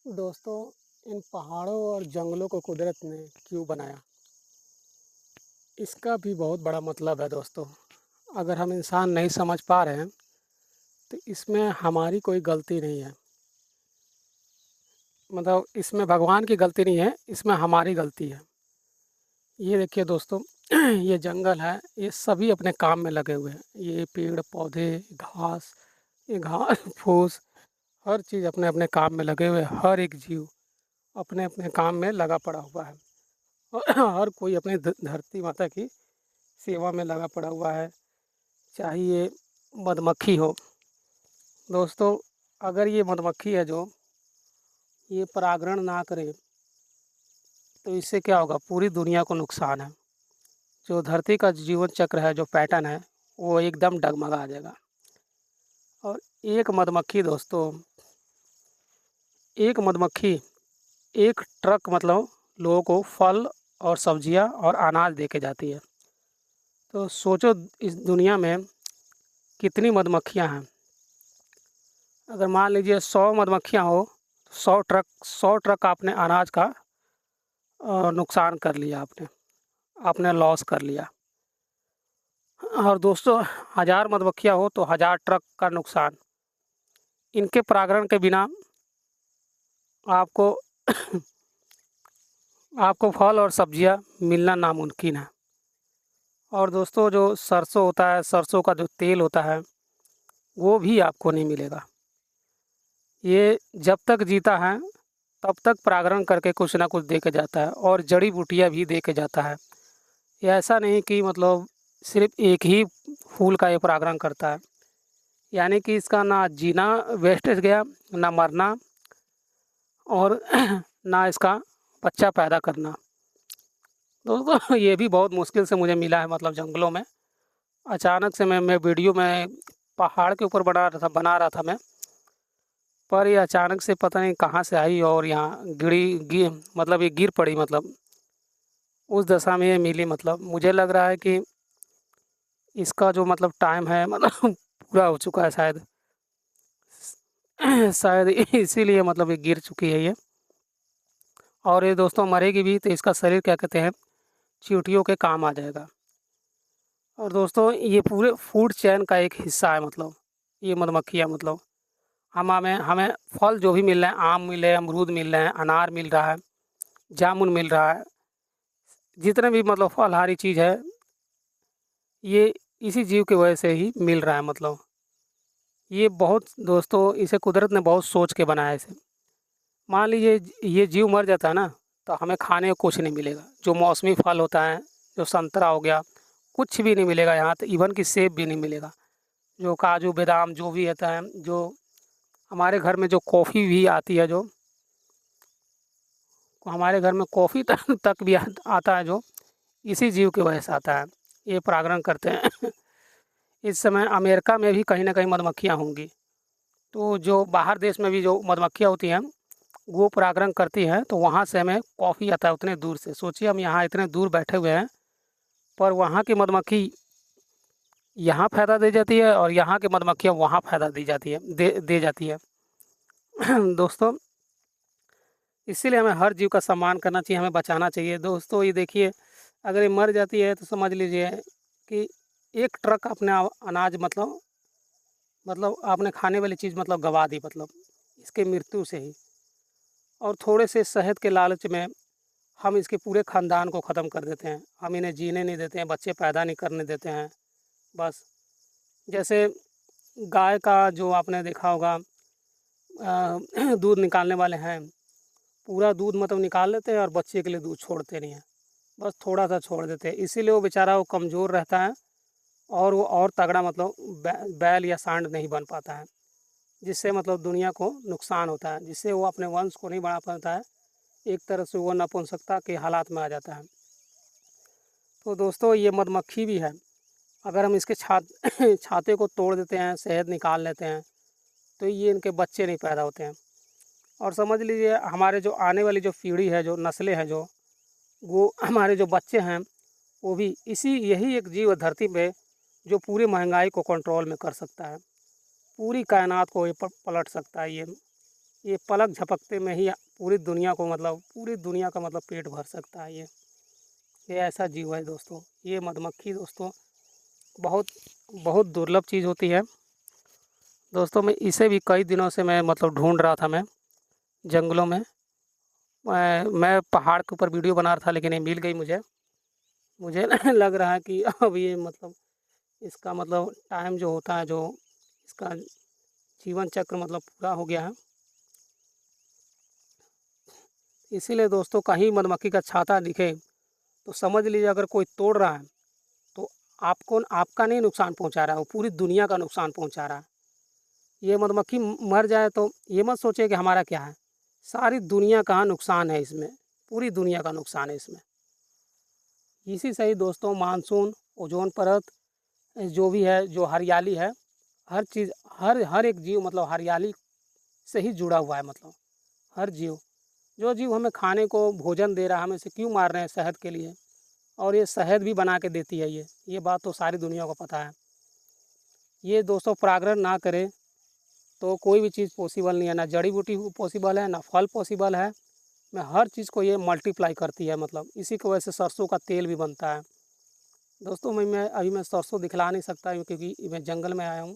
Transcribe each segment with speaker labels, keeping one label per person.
Speaker 1: दोस्तों, इन पहाड़ों और जंगलों को कुदरत ने क्यों बनाया, इसका भी बहुत बड़ा मतलब है दोस्तों। अगर हम इंसान नहीं समझ पा रहे हैं तो इसमें हमारी कोई गलती नहीं है। मतलब इसमें भगवान की गलती नहीं है, इसमें हमारी गलती है। ये देखिए दोस्तों, ये जंगल है, ये सभी अपने काम में लगे हुए हैं। ये पेड़ पौधे, घास, ये घास फूस, हर चीज़ अपने अपने काम में लगे हुए हैं। हर एक जीव अपने अपने काम में लगा पड़ा हुआ है। और हर कोई अपनी धरती माता की सेवा में लगा पड़ा हुआ है। चाहे ये मधुमक्खी हो दोस्तों, अगर ये मधुमक्खी है जो ये परागण ना करे तो इससे क्या होगा, पूरी दुनिया को नुकसान है। जो धरती का जीवन चक्र है, जो पैटर्न है, वो एकदम डगमगा जाएगा। और एक मधुमक्खी दोस्तों, एक मधुमक्खी एक ट्रक मतलब लोगों को फल और सब्जियां और अनाज दे के जाती है। तो सोचो, इस दुनिया में कितनी मधुमक्खियां हैं। अगर मान लीजिए 100 मधुमक्खियां हो, 100 ट्रक आपने अनाज का नुकसान कर लिया, आपने आपने लॉस कर लिया। और दोस्तों, 1000 मधुमक्खियां हो तो 1000 ट्रक का नुकसान। इनके परागण के बिना आपको आपको फल और सब्जियां मिलना नामुमकिन है। और दोस्तों, जो सरसों होता है, सरसों का जो तेल होता है, वो भी आपको नहीं मिलेगा। ये जब तक जीता है तब तक परागण करके कुछ ना कुछ दे के जाता है, और जड़ी बूटियाँ भी दे के जाता है। ये ऐसा नहीं कि मतलब सिर्फ एक ही फूल का ये परागण करता है। यानी कि इसका ना जीना वेस्टेज गया, ना मरना, और ना इसका बच्चा पैदा करना। दोस्तों, ये भी बहुत मुश्किल से मुझे मिला है, मतलब जंगलों में। अचानक से मैं वीडियो में पहाड़ के ऊपर बना रहा था मैं। पर ये अचानक से पता नहीं कहाँ से आई और यहाँ मतलब ये गिर पड़ी। मतलब उस दशा में ये मिली। मतलब मुझे लग रहा है कि इसका जो मतलब टाइम है, मतलब पूरा हो चुका है शायद। शायद इसीलिए मतलब ये गिर चुकी है ये। और ये दोस्तों मरेगी भी तो इसका शरीर क्या कहते हैं, चींटियों के काम आ जाएगा। और दोस्तों, ये पूरे फूड चेन का एक हिस्सा है। मतलब ये मधुमक्खियाँ, मतलब हम हमें हमें फल जो भी मिल रहे हैं, आम मिल रहे हैं, अमरूद मिल रहे हैं, अनार मिल रहा है, जामुन मिल रहा है, जितने भी मतलब फलहारी चीज़ है, ये इसी जीव की वजह से ही मिल रहा है। मतलब ये बहुत दोस्तों, इसे कुदरत ने बहुत सोच के बनाया है इसे। मान लीजिए ये जीव मर जाता है ना, तो हमें खाने को कुछ नहीं मिलेगा। जो मौसमी फल होता है, जो संतरा हो गया, कुछ भी नहीं मिलेगा यहाँ तो। इवन कि सेब भी नहीं मिलेगा। जो काजू बादाम जो भी रहता है, जो हमारे घर में जो कॉफ़ी भी आती है, जो हमारे घर में कॉफ़ी तक भी आता है, जो इसी जीव की वजह से आता है। ये परागण करते हैं। इस समय अमेरिका में भी कहीं ना कहीं मधुमक्खियाँ होंगी। तो जो बाहर देश में भी जो मधुमक्खियाँ होती हैं, वो परागण करती हैं, तो वहाँ से हमें कॉफ़ी आता है उतने दूर से। सोचिए, हम यहाँ इतने दूर बैठे हुए हैं, पर वहाँ की मधुमक्खी यहाँ फ़ायदा दे जाती है, और यहाँ की मधुमक्खियाँ वहाँ फ़ायदा दी जाती है, दे जाती है। दोस्तों, इसीलिए हमें हर जीव का सम्मान करना चाहिए, हमें बचाना चाहिए। दोस्तों, ये देखिए, अगर ये मर जाती है तो समझ लीजिए कि एक ट्रक अपने अनाज मतलब आपने खाने वाली चीज़ मतलब गवा दी, मतलब इसके मृत्यु से ही। और थोड़े से शहद के लालच में हम इसके पूरे ख़ानदान को ख़त्म कर देते हैं। हम इन्हें जीने नहीं देते हैं, बच्चे पैदा नहीं करने देते हैं। बस जैसे गाय का जो आपने देखा होगा, दूध निकालने वाले हैं, पूरा दूध मतलब निकाल लेते हैं और बच्चे के लिए दूध छोड़ते नहीं हैं। बस थोड़ा सा छोड़ देते हैं, इसीलिए वो बेचारा वो कमज़ोर रहता है, और वो और तगड़ा मतलब बैल या सांड नहीं बन पाता है। जिससे मतलब दुनिया को नुकसान होता है, जिससे वो अपने वंश को नहीं बढ़ा पाता है। एक तरह से वो नपुंसकता के हालात में आ जाता है। तो दोस्तों, ये मधुमक्खी भी है। अगर हम इसके छाते को तोड़ देते हैं, शहद निकाल लेते हैं, तो ये इनके बच्चे नहीं पैदा होते हैं। और समझ लीजिए, हमारे जो आने वाली जो पीढ़ी है, जो नस्लें हैं, जो वो हमारे जो बच्चे हैं, वो भी यही एक जीव है धरती पे जो पूरी महंगाई को कंट्रोल में कर सकता है। पूरी कायनात को ये पलट सकता है ये। ये पलक झपकते में ही पूरी दुनिया को मतलब पूरी दुनिया का मतलब पेट भर सकता है ये ऐसा जीव है दोस्तों। ये मधुमक्खी दोस्तों बहुत बहुत दुर्लभ चीज़ होती है दोस्तों। मैं इसे भी कई दिनों से मैं मतलब ढूंढ रहा था, मैं जंगलों में, मैं पहाड़ के ऊपर वीडियो बना रहा था, लेकिन ये मिल गई मुझे। मुझे लग रहा है कि अब ये मतलब इसका मतलब टाइम जो होता है, जो इसका जीवन चक्र मतलब पूरा हो गया है। इसीलिए दोस्तों कहीं मधुमक्खी का छाता दिखे तो समझ लीजिए अगर कोई तोड़ रहा है तो आपको आपका नहीं नुकसान पहुंचा रहा है, वो पूरी दुनिया का नुकसान पहुंचा रहा है। ये मधुमक्खी मर जाए तो ये मत सोचिए कि हमारा क्या है, सारी दुनिया का नुकसान है इसमें, पूरी दुनिया का नुकसान है इसमें। इसी से ही दोस्तों मानसून, ओजोन परत, जो भी है, जो हरियाली है, हर चीज़, हर हर एक जीव मतलब हरियाली से ही जुड़ा हुआ है। मतलब हर जीव, जो जीव हमें खाने को भोजन दे रहा है, हम इसे क्यों मार रहे हैं? शहद के लिए। और ये शहद भी बना के देती है ये बात तो सारी दुनिया को पता है। ये दोस्तों परागण ना करे तो कोई भी चीज़ पॉसिबल नहीं है, ना जड़ी बूटी पॉसिबल है, ना फल पॉसिबल है। मैं हर चीज़ को ये मल्टीप्लाई करती है, मतलब इसी की वजह से सरसों का तेल भी बनता है दोस्तों। मैं सरसों दिखला नहीं सकता हूँ क्योंकि मैं जंगल में आया हूँ,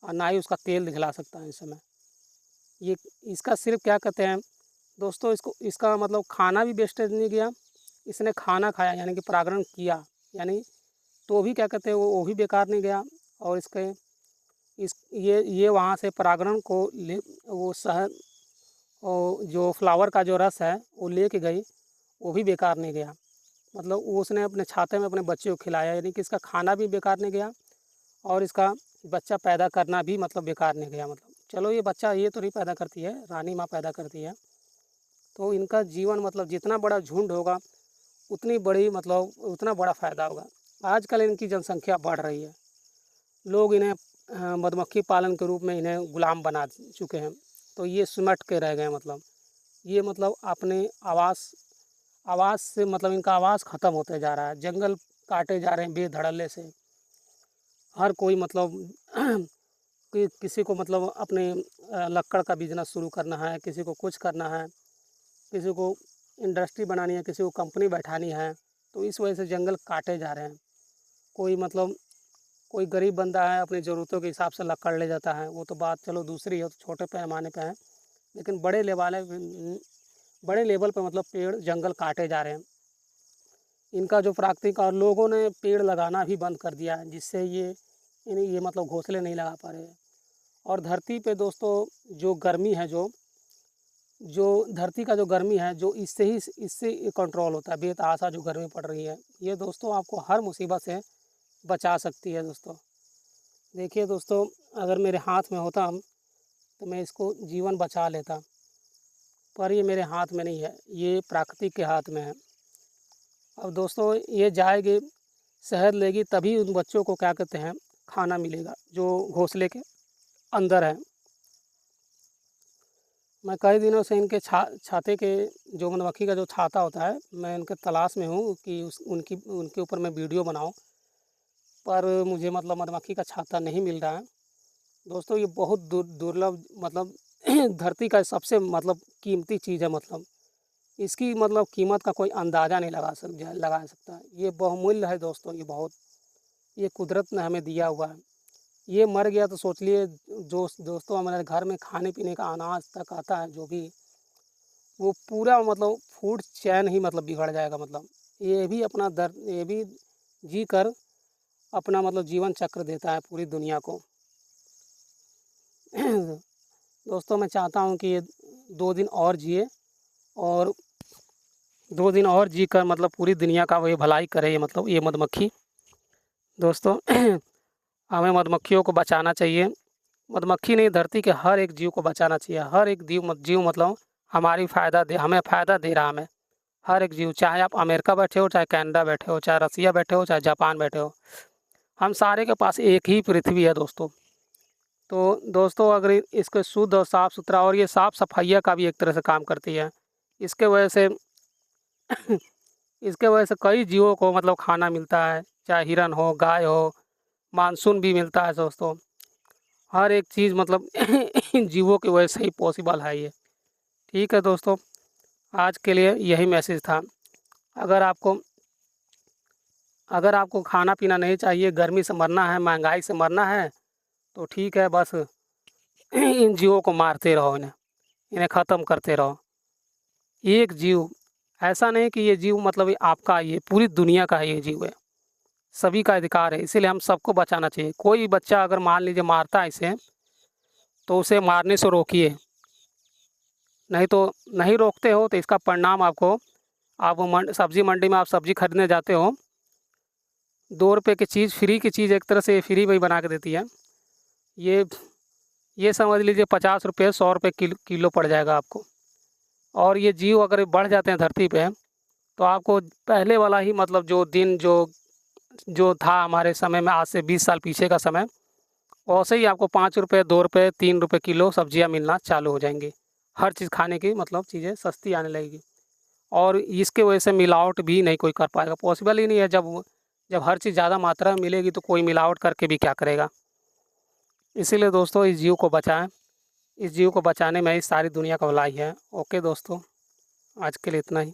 Speaker 1: और ना ही उसका तेल दिखला सकता हूँ इस समय। ये इसका सिर्फ क्या कहते हैं दोस्तों, इसको इसका मतलब खाना भी वेस्टेज नहीं गया, इसने खाना खाया यानी कि परागण किया, यानी तो भी क्या कहते हैं वो भी बेकार नहीं गया। और इसके इस ये वहाँ से परागण को ले, वो शहद और जो फ्लावर का जो रस है वो ले के गई, वो भी बेकार नहीं गया। मतलब वो उसने अपने छाते में अपने बच्चे को खिलाया, यानी कि इसका खाना भी बेकार नहीं गया, और इसका बच्चा पैदा करना भी मतलब बेकार नहीं गया। मतलब चलो ये बच्चा ये तो नहीं पैदा करती है, रानी माँ पैदा करती है, तो इनका जीवन मतलब जितना बड़ा झुंड होगा उतनी बड़ी मतलब उतना बड़ा फ़ायदा होगा। आजकल इनकी जनसंख्या बढ़ रही है, लोग इन्हें मधुमक्खी पालन के रूप में इन्हें गुलाम बना चुके हैं, तो ये सिमट के रह गए। मतलब ये मतलब अपने आवास आवास से मतलब इनका आवास ख़त्म होते जा रहा है, जंगल काटे जा रहे हैं बेधड़ल्ले से। हर कोई मतलब कि किसी को मतलब अपने लक्कड़ का बिजनेस शुरू करना है, किसी को कुछ करना है, किसी को इंडस्ट्री बनानी है, किसी को कंपनी बैठानी है, तो इस वजह से जंगल काटे जा रहे हैं। कोई मतलब कोई गरीब बंदा है अपनी ज़रूरतों के हिसाब से लक्कड़ ले जाता है, वो तो बात चलो दूसरी है, तो छोटे पैमाने पे है। लेकिन बड़े लेवल पे मतलब पेड़ जंगल काटे जा रहे हैं। इनका जो प्राकृतिक, और लोगों ने पेड़ लगाना भी बंद कर दिया है, जिससे ये मतलब घोंसले नहीं लगा पा रहे हैं। और धरती पे दोस्तों जो गर्मी है, जो धरती का जो गर्मी है, जो इससे कंट्रोल होता है, बेतहाशा जो गर्मी पड़ रही है, ये दोस्तों आपको हर मुसीबत से बचा सकती है दोस्तों। देखिए दोस्तों, अगर मेरे हाथ में होता तो मैं इसको जीवन बचा लेता, पर ये मेरे हाथ में नहीं है, ये प्रकृति के हाथ में है। अब दोस्तों ये जाएगी, शहद लेगी, तभी उन बच्चों को क्या कहते हैं खाना मिलेगा जो घोंसले के अंदर है। मैं कई दिनों से इनके छाते के, जो मधुमक्खी का जो छाता होता है, मैं इनके तलाश में हूँ कि उनके ऊपर मैं वीडियो बनाऊँ, पर मुझे मतलब मधुमक्खी का छाता नहीं मिल रहा है दोस्तों। ये बहुत दुर्लभ मतलब धरती का सबसे मतलब कीमती चीज़ है। मतलब इसकी मतलब कीमत का कोई अंदाज़ा नहीं लगा सकता। ये बहुमूल्य है दोस्तों, ये कुदरत ने हमें दिया हुआ है। ये मर गया तो सोच लिए जो दोस्तों हमारे घर में खाने पीने का अनाज तक आता है, जो भी वो पूरा मतलब फूड चैन ही मतलब बिगड़ जाएगा। मतलब ये भी अपना दर्द, ये भी जी कर अपना मतलब जीवन चक्र देता है पूरी दुनिया को। दोस्तों मैं चाहता हूँ कि ये 2 दिन और जिए, और 2 दिन और जी कर मतलब पूरी दुनिया का वो भलाई करे, ये मतलब ये मधुमक्खी दोस्तों। हमें मधुमक्खियों को बचाना चाहिए। मधुमक्खी नहीं, धरती के हर एक जीव को बचाना चाहिए। हर एक जीव मतलब हमें फ़ायदा दे रहा है। हमें हर एक जीव, चाहे आप अमेरिका बैठे हो, चाहे कनाडा बैठे हो, चाहे रसिया बैठे हो, चाहे जापान बैठे हो, हम सारे के पास एक ही पृथ्वी है दोस्तों। तो दोस्तों अगर इसको शुद्ध और साफ़ सुथरा, और ये साफ़ सफाइया का भी एक तरह से काम करती है, इसके वजह से इसके वजह से कई जीवों को मतलब खाना मिलता है, चाहे हिरन हो, गाय हो, मानसून भी मिलता है दोस्तों। हर एक चीज़ मतलब इन जीवों की वजह से ही पॉसिबल है ये। ठीक है दोस्तों, आज के लिए यही मैसेज था। अगर आपको अगर आपको खाना पीना नहीं चाहिए, गर्मी से मरना है, महंगाई से मरना है, तो ठीक है, बस इन जीवों को मारते रहो, इन्हें ख़त्म करते रहो। एक जीव, ऐसा नहीं कि ये जीव मतलब ये आपका, ये पूरी दुनिया का ये जीव है, सभी का अधिकार है, इसीलिए हम सबको बचाना चाहिए। कोई बच्चा अगर मान लीजिए मारता है इसे, तो उसे मारने से रोकिए, नहीं तो नहीं रोकते हो तो इसका परिणाम आपको, आप सब्जी मंडी में आप सब्जी खरीदने जाते हो, 2 रुपये की चीज़, फ्री की चीज़ एक तरह से फ्री वही बना के देती है। ये ये समझ लीजिए 50 रुपये 100 रुपये किलो पड़ जाएगा आपको। और ये जीव अगर बढ़ जाते हैं धरती पे, तो आपको पहले वाला ही मतलब जो दिन जो जो था हमारे समय में, आज से 20 साल पीछे का समय, वैसे ही आपको 5 रुपये 2 रुपये 3 रुपये किलो सब्जियां मिलना चालू हो जाएंगी। हर चीज़ खाने की मतलब चीज़ें सस्ती आने लगेगी, और इसके वजह से मिलावट भी नहीं कोई कर पाएगा, पॉसिबल ही नहीं है। जब जब हर चीज़ ज़्यादा मात्रा में मिलेगी तो कोई मिलावट करके भी क्या करेगा। इसीलिए दोस्तों इस जीव को बचाएं, इस जीव को बचाने में ही सारी दुनिया का भलाई है। ओके दोस्तों, आज के लिए इतना ही।